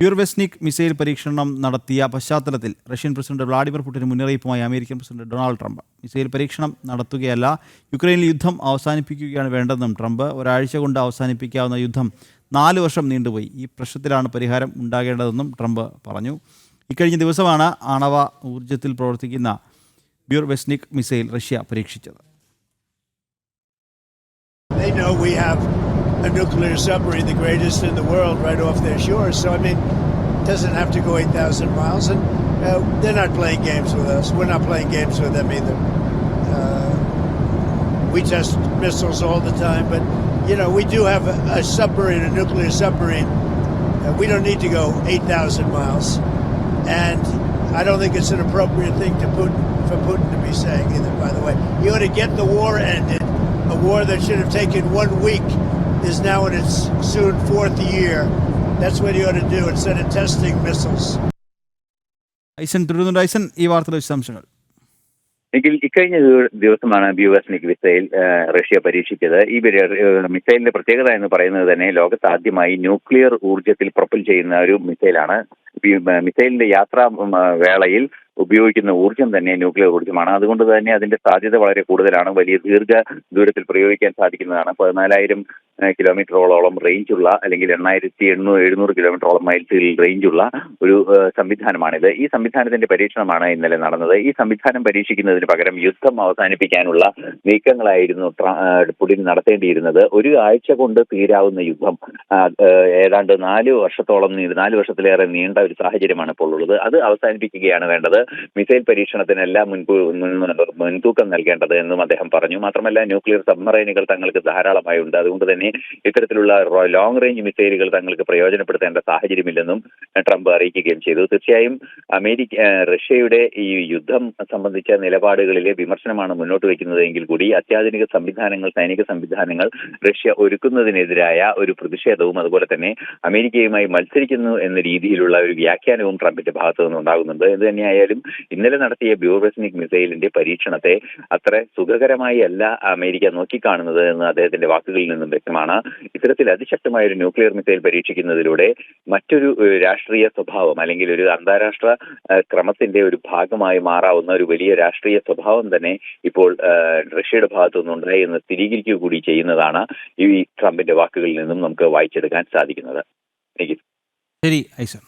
ബ്യൂർവെസ്നിക് missile പരീക്ഷണം നടത്തിയ പശ്ചാത്തലത്തിൽ റഷ്യൻ പ്രസിഡന്റ് വ്ളാഡിമിർ പുടിന് മുന്നറിയിപ്പുമായി American president Donald Trump. Missile പരീക്ഷണം നടത്തുകയല്ല, യുക്രൈനിൽ യുദ്ധം അവസാനിപ്പിക്കുകയാണ് വേണ്ടതെന്നും ട്രംപ്. ഒരാഴ്ച കൊണ്ട് അവസാനിപ്പിക്കാവുന്ന യുദ്ധം 4 വർഷം നീണ്ടുപോയി. ഈ പ്രശ്നത്തിലാണ് പരിഹാരം ഉണ്ടാകേണ്ടതെന്നും ട്രംപ് പറഞ്ഞു. ഇക്കഴിഞ്ഞ ദിവസമാണ് ആണവ ഊർജ്ജത്തിൽ പ്രവർത്തിക്കുന്ന ബ്യൂർവെസ്നിക് മിസൈൽ റഷ്യ പരീക്ഷിച്ചത്. A nuclear submarine, the greatest in the world, right off their shores. So, I mean, it doesn't have to go 8,000 miles. And they're not playing games with us. We're not playing games with them either. We test missiles all the time. But, you know, we do have a submarine, a nuclear submarine. We don't need to go 8,000 miles. And I don't think it's an appropriate thing for Putin to be saying either, by the way. He ought to get the war ended. A war that should have taken 1 week is now in its soon 4th year. That's what he ought to do instead of testing missiles. ഐസൻ ഈ വാർത്തയുടെ വിശദാംശങ്ങൾ. ഇക്കഴിഞ്ഞ ദിവസമാണ് ബ്യൂർവെസ്നിക് missile Russia പരീക്ഷിച്ചത്. ഈ മിസൈലിന്റെ പ്രത്യേകത എന്ന് പറയുന്നത് തന്നെ ലോകത്ത് ആദ്യമായി ന്യൂക്ലിയർ ഊർജ്ജത്തിൽ പ്രൊപ്പൽ ചെയ്യുന്ന ഒരു മിസൈലാണ്. മിസൈലിന്റെ യാത്രാ വേളയിൽ ഉപയോഗിക്കുന്ന ഊർജ്ജം തന്നെ ന്യൂക്ലിയർ ഊർജ്ജമാണ്. അതുകൊണ്ട് തന്നെ അതിന്റെ സാധ്യത വളരെ കൂടുതലാണ്. വലിയ ദൂരത്തിൽ പ്രയോഗിക്കാൻ സാധിക്കുന്നതാണ്. 14,000 കിലോമീറ്ററോളം റേഞ്ചുള്ള, അല്ലെങ്കിൽ 8,700 കിലോമീറ്ററോളം മൈൽസിൽ റേഞ്ചുള്ള ഒരു സംവിധാനമാണിത്. ഈ സംവിധാനത്തിന്റെ പരീക്ഷണമാണ് ഇന്നലെ നടന്നത്. ഈ സംവിധാനം പരീക്ഷിക്കുന്നതിന് പകരം യുദ്ധം അവസാനിപ്പിക്കാനുള്ള നീക്കങ്ങളായിരുന്നു പുടിൻ നടത്തേണ്ടിയിരുന്നത്. ഒരു ആഴ്ച കൊണ്ട് തീരാവുന്ന യുദ്ധം ഏതാണ്ട് 4 വർഷത്തിലേറെ നീണ്ട ഒരു സാഹചര്യമാണ് ഇപ്പോൾ ഉള്ളത്. അത് അവസാനിപ്പിക്കുകയാണ് വേണ്ടത്. മിസൈൽ പരീക്ഷണത്തിനെല്ലാം മുൻതൂക്കം നൽകേണ്ടത് എന്നും അദ്ദേഹം പറഞ്ഞു. മാത്രമല്ല, ന്യൂക്ലിയർ സബ്മറൈനുകൾ തങ്ങൾക്ക് ധാരാളമായി ഉണ്ട്. അതുകൊണ്ട് തന്നെ ഇത്തരത്തിലുള്ള ലോങ് റേഞ്ച് മിസൈലുകൾ തങ്ങൾക്ക് പ്രയോജനപ്പെടുത്തേണ്ട സാഹചര്യമില്ലെന്നും ട്രംപ് അറിയിക്കുകയും ചെയ്തു. തീർച്ചയായും റഷ്യയുടെ ഈ യുദ്ധം സംബന്ധിച്ച നിലപാടുകളിലെ വിമർശനമാണ് മുന്നോട്ട് വയ്ക്കുന്നത് എങ്കിൽ കൂടി അത്യാധുനിക സൈനിക സംവിധാനങ്ങൾ റഷ്യ ഒരുക്കുന്നതിനെതിരായ ഒരു പ്രതിഷേധവും അതുപോലെ തന്നെ അമേരിക്കയുമായി മത്സരിക്കുന്നു എന്ന രീതിയിലുള്ള ഒരു വ്യാഖ്യാനവും ട്രംപിന്റെ ഭാഗത്തു നിന്നുണ്ടാകുന്നുണ്ട്. ഇത് തന്നെയായാലും ഇന്നലെ നടത്തിയ ബ്യൂർവെസ്നിക് മിസൈലിന്റെ പരീക്ഷണത്തെ അത്ര സുഖകരമായി അല്ല അമേരിക്ക നോക്കിക്കാണുന്നത് എന്ന് അദ്ദേഹത്തിന്റെ വാക്കുകളിൽ നിന്നും വ്യക്തമാണ്. ഇത്തരത്തിൽ അതിശക്തമായ ഒരു ന്യൂക്ലിയർ മിസൈൽ പരീക്ഷിക്കുന്നതിലൂടെ മറ്റൊരു രാഷ്ട്രീയ സ്വഭാവം, അല്ലെങ്കിൽ ഒരു അന്താരാഷ്ട്ര ക്രമത്തിന്റെ ഒരു ഭാഗമായി മാറാവുന്ന ഒരു വലിയ രാഷ്ട്രീയ സ്വഭാവം തന്നെ ഇപ്പോൾ റഷ്യയുടെ ഭാഗത്തു നിന്നുണ്ടായി എന്ന് സ്ഥിരീകരിക്കുക കൂടി ചെയ്യുന്നതാണ് ഈ ട്രംപിന്റെ വാക്കുകളിൽ നിന്നും നമുക്ക് വായിച്ചെടുക്കാൻ സാധിക്കുന്നത്. ശരി ഐസൻ.